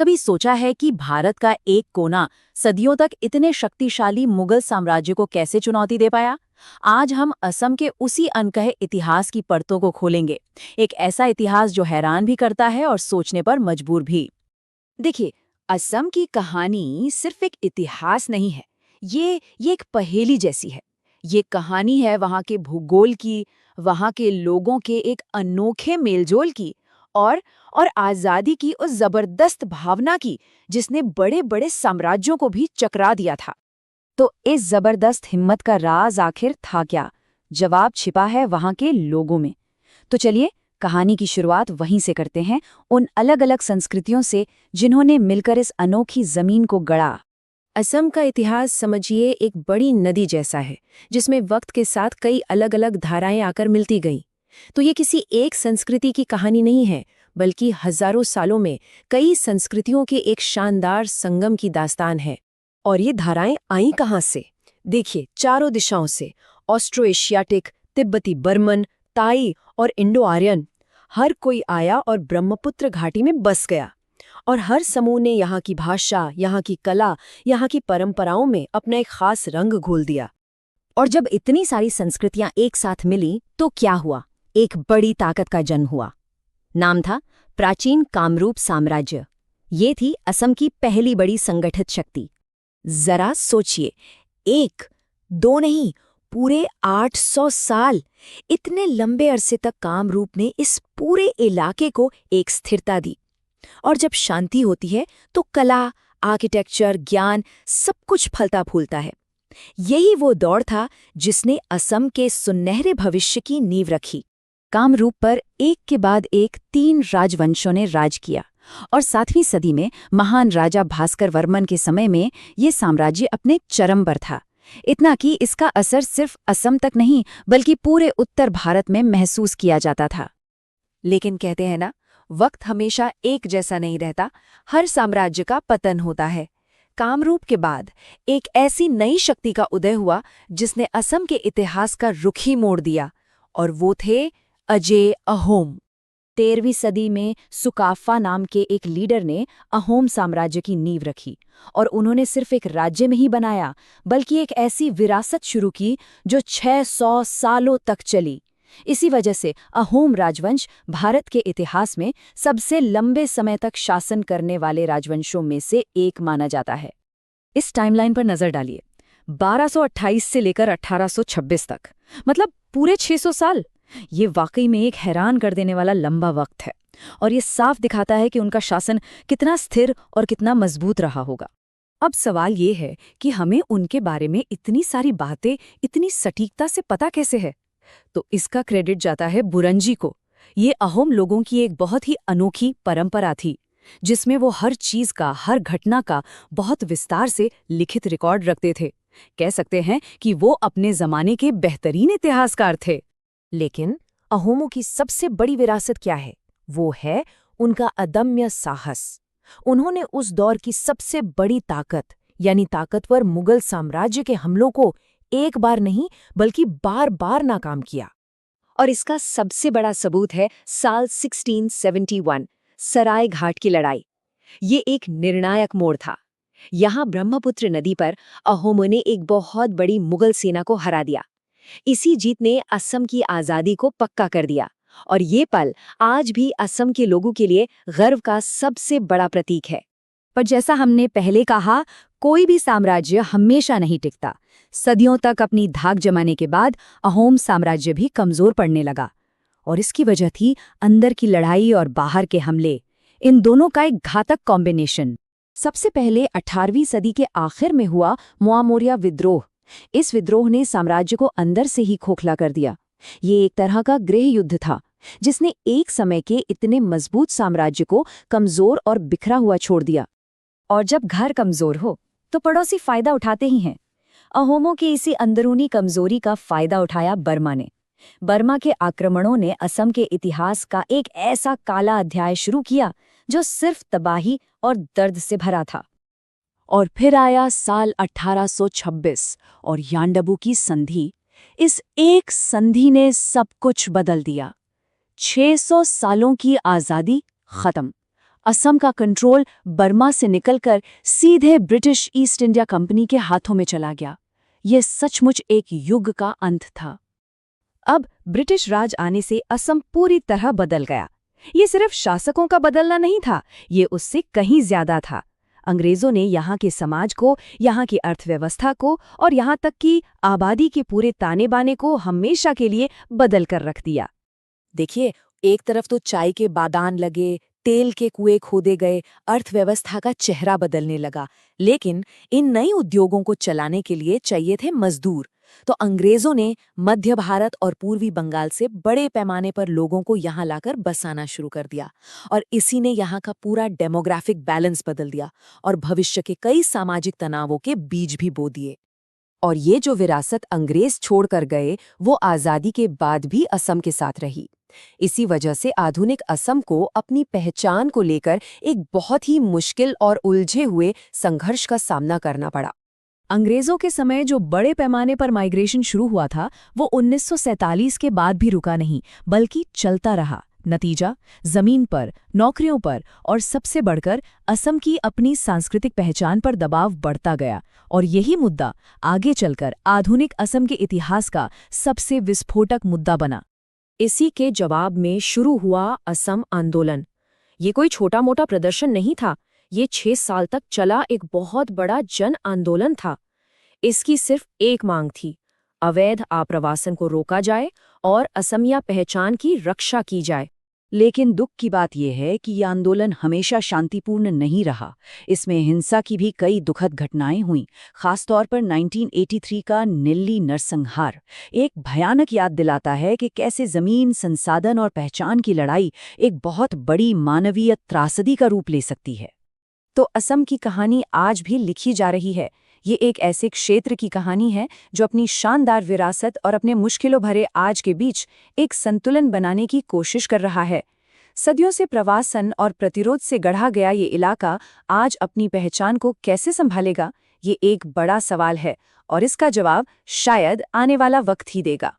कभी सोचा है कि भारत का एक कोना सदियों तक इतने शक्तिशाली मुगल साम्राज्य को कैसे चुनौती दे पाया? आज हम असम के उसी अनकहे इतिहास की परतों को खोलेंगे। एक ऐसा इतिहास जो हैरान भी करता है और सोचने पर मजबूर भी। देखिए, असम की कहानी सिर्फ एक इतिहास नहीं है। ये एक पहेली जैसी है। ये कहानी है वहाँ के भूगोल की, वहाँ के लोगों के एक अनोखे मेलजोल की और आज़ादी की उस जबरदस्त भावना की जिसने बड़े-बड़े साम्राज्यों को भी चकरा दिया था। तो इस जबरदस्त हिम्मत का राज आखिर था क्या? जवाब छिपा है वहाँ के लोगों में। तो चलिए, कहानी की शुरुआत वहीं से करते हैं, उन अलग-अलग संस्कृतियों से जिन्होंने मिलकर इस अनोखी जमीन को गढ़ा। असम का इतिहास समझिए एक बड़ी नदी जैसा है, जिसमें वक्त के साथ कई अलग अलग धाराएं आकर मिलती गईं। तो ये किसी एक संस्कृति की कहानी नहीं है, बल्कि हजारों सालों में कई संस्कृतियों के एक शानदार संगम की दास्तान है। और ये धाराएं आईं कहाँ से? देखिए, चारों दिशाओं से। ऑस्ट्रो एशियाटिक, तिब्बती बर्मन, ताई और इंडो आर्यन, हर कोई आया और ब्रह्मपुत्र घाटी में बस गया। और हर समूह ने यहाँ की भाषा, यहाँ की कला, यहाँ की परंपराओं में अपना एक खास रंग घोल दिया। और जब इतनी सारी संस्कृतियां एक साथ मिली तो क्या हुआ? एक बड़ी ताकत का जन्म हुआ। नाम था प्राचीन कामरूप साम्राज्य। ये थी असम की पहली बड़ी संगठित शक्ति। जरा सोचिए, एक, दो नहीं, पूरे 800 साल! इतने लंबे अरसे तक कामरूप ने इस पूरे इलाके को एक स्थिरता दी। और जब शांति होती है तो कला, आर्किटेक्चर, ज्ञान सब कुछ फलता फूलता है। यही वो दौर था जिसने असम के सुनहरे भविष्य की नींव रखी। कामरूप पर एक के बाद एक 3 राजवंशों ने राज किया और 7वीं सदी में महान राजा भास्कर वर्मन के समय में ये साम्राज्य अपने चरम पर था। इतना कि इसका असर सिर्फ असम तक नहीं बल्कि पूरे उत्तर भारत में महसूस किया जाता था। लेकिन कहते हैं ना, वक्त हमेशा एक जैसा नहीं रहता, हर साम्राज्य का पतन होता है। कामरूप के बाद एक ऐसी नई शक्ति का उदय हुआ जिसने असम के इतिहास का रुख ही मोड़ दिया, और वो थे अजेय अहोम। 13वीं सदी में सुकाफा नाम के एक लीडर ने अहोम साम्राज्य की नींव रखी, और उन्होंने सिर्फ एक राज्य में ही बनाया बल्कि एक ऐसी विरासत शुरू की जो 600 सालों तक चली। इसी वजह से अहोम राजवंश भारत के इतिहास में सबसे लंबे समय तक शासन करने वाले राजवंशों में से एक माना जाता है। इस टाइमलाइन पर नजर डालिए, 1228 से लेकर 1826 तक, मतलब पूरे 600 साल। ये वाकई में एक हैरान कर देने वाला लंबा वक्त है, और ये साफ दिखाता है कि उनका शासन कितना स्थिर और कितना मजबूत रहा होगा। अब सवाल ये है कि हमें उनके बारे में इतनी सारी बातें इतनी सटीकता से पता कैसे है? तो इसका क्रेडिट जाता है बुरंजी को। ये अहोम लोगों की एक बहुत ही अनोखी परंपरा थी, जिसमें वो हर चीज का, हर घटना का बहुत विस्तार से लिखित रिकॉर्ड रखते थे। कह सकते हैं कि वो अपने जमाने के बेहतरीन इतिहासकार थे। लेकिन अहोमों की सबसे बड़ी विरासत क्या है? वो है उनका अदम्य साहस। उन्होंने उस दौर की सबसे बड़ी ताकत, यानी ताकतवर मुगल साम्राज्य के हमलों को एक बार नहीं बल्कि बार बार नाकाम किया। और इसका सबसे बड़ा सबूत है साल 1671, सराय घाट की लड़ाई। ये एक निर्णायक मोड़ था। यहाँ ब्रह्मपुत्र नदी पर अहोमों ने एक बहुत बड़ी मुगल सेना को हरा दिया। इसी जीत ने असम की आज़ादी को पक्का कर दिया, और ये पल आज भी असम के लोगों के लिए गर्व का सबसे बड़ा प्रतीक है। पर जैसा हमने पहले कहा, कोई भी साम्राज्य हमेशा नहीं टिकता। सदियों तक अपनी धाक जमाने के बाद अहोम साम्राज्य भी कमजोर पड़ने लगा, और इसकी वजह थी अंदर की लड़ाई और बाहर के हमले। इन दोनों का एक घातक कॉम्बिनेशन। सबसे पहले 18वीं सदी के आखिर में हुआ मुआमोरिया विद्रोह। इस विद्रोह ने साम्राज्य को अंदर से ही खोखला कर दिया। ये एक तरह का गृह युद्ध था, जिसने एक समय के इतने मजबूत साम्राज्य को कमजोर और बिखरा हुआ छोड़ दिया। और जब घर कमजोर हो तो पड़ोसी फायदा उठाते ही हैं। अहोमों की इसी अंदरूनी कमजोरी का फायदा उठाया बर्मा ने। बर्मा के आक्रमणों ने असम के इतिहास का एक ऐसा काला अध्याय शुरू किया जो सिर्फ तबाही और दर्द से भरा था। और फिर आया साल 1826 और यांडबू की संधि। इस एक संधि ने सब कुछ बदल दिया। 600 सालों की आज़ादी खत्म। असम का कंट्रोल बर्मा से निकलकर सीधे ब्रिटिश ईस्ट इंडिया कंपनी के हाथों में चला गया। ये सचमुच एक युग का अंत था। अब ब्रिटिश राज आने से असम पूरी तरह बदल गया। ये सिर्फ शासकों का बदलना नहीं था, ये उससे कहीं ज्यादा था। अंग्रेजों ने यहाँ के समाज को, यहाँ की अर्थव्यवस्था को और यहाँ तक कि आबादी के पूरे ताने बाने को हमेशा के लिए बदल कर रख दिया। देखिए, एक तरफ तो चाय के बागान लगे, तेल के कुएं खोदे गए, अर्थव्यवस्था का चेहरा बदलने लगा। लेकिन इन नए उद्योगों को चलाने के लिए चाहिए थे मजदूर। तो अंग्रेजों ने मध्य भारत और पूर्वी बंगाल से बड़े पैमाने पर लोगों को यहाँ लाकर बसाना शुरू कर दिया, और इसी ने यहाँ का पूरा डेमोग्राफिक बैलेंस बदल दिया और भविष्य के कई सामाजिक तनावों के बीज भी बो दिए। और ये जो विरासत अंग्रेज छोड़कर गए, वो आज़ादी के बाद भी असम के साथ रही। इसी वजह से आधुनिक असम को अपनी पहचान को लेकर एक बहुत ही मुश्किल और उलझे हुए संघर्ष का सामना करना पड़ा। अंग्रेजों के समय जो बड़े पैमाने पर माइग्रेशन शुरू हुआ था, वो 1947 के बाद भी रुका नहीं, बल्कि चलता रहा। नतीजा, जमीन पर, नौकरियों पर और सबसे बढ़कर असम की अपनी सांस्कृतिक पहचान पर दबाव बढ़ता गया। और यही मुद्दा आगे चलकर आधुनिक असम के इतिहास का सबसे विस्फोटक मुद्दा बना। इसी के जवाब में शुरू हुआ असम आंदोलन। ये कोई छोटा मोटा प्रदर्शन नहीं था, ये 6 साल तक चला एक बहुत बड़ा जन आंदोलन था। इसकी सिर्फ एक मांग थी, अवैध आप्रवासन को रोका जाए और असमिया पहचान की रक्षा की जाए। लेकिन दुख की बात यह है कि यह आंदोलन हमेशा शांतिपूर्ण नहीं रहा। इसमें हिंसा की भी कई दुखद घटनाएं हुईं, खासतौर पर 1983 का नीली नरसंहार एक भयानक याद दिलाता है कि कैसे जमीन, संसाधन और पहचान की लड़ाई एक बहुत बड़ी मानवीय त्रासदी का रूप ले सकती है। तो असम की कहानी आज भी लिखी जा रही है। ये एक ऐसे क्षेत्र की कहानी है जो अपनी शानदार विरासत और अपने मुश्किलों भरे आज के बीच एक संतुलन बनाने की कोशिश कर रहा है। सदियों से प्रवासन और प्रतिरोध से गढ़ा गया ये इलाका आज अपनी पहचान को कैसे संभालेगा, ये एक बड़ा सवाल है और इसका जवाब शायद आने वाला वक्त ही देगा।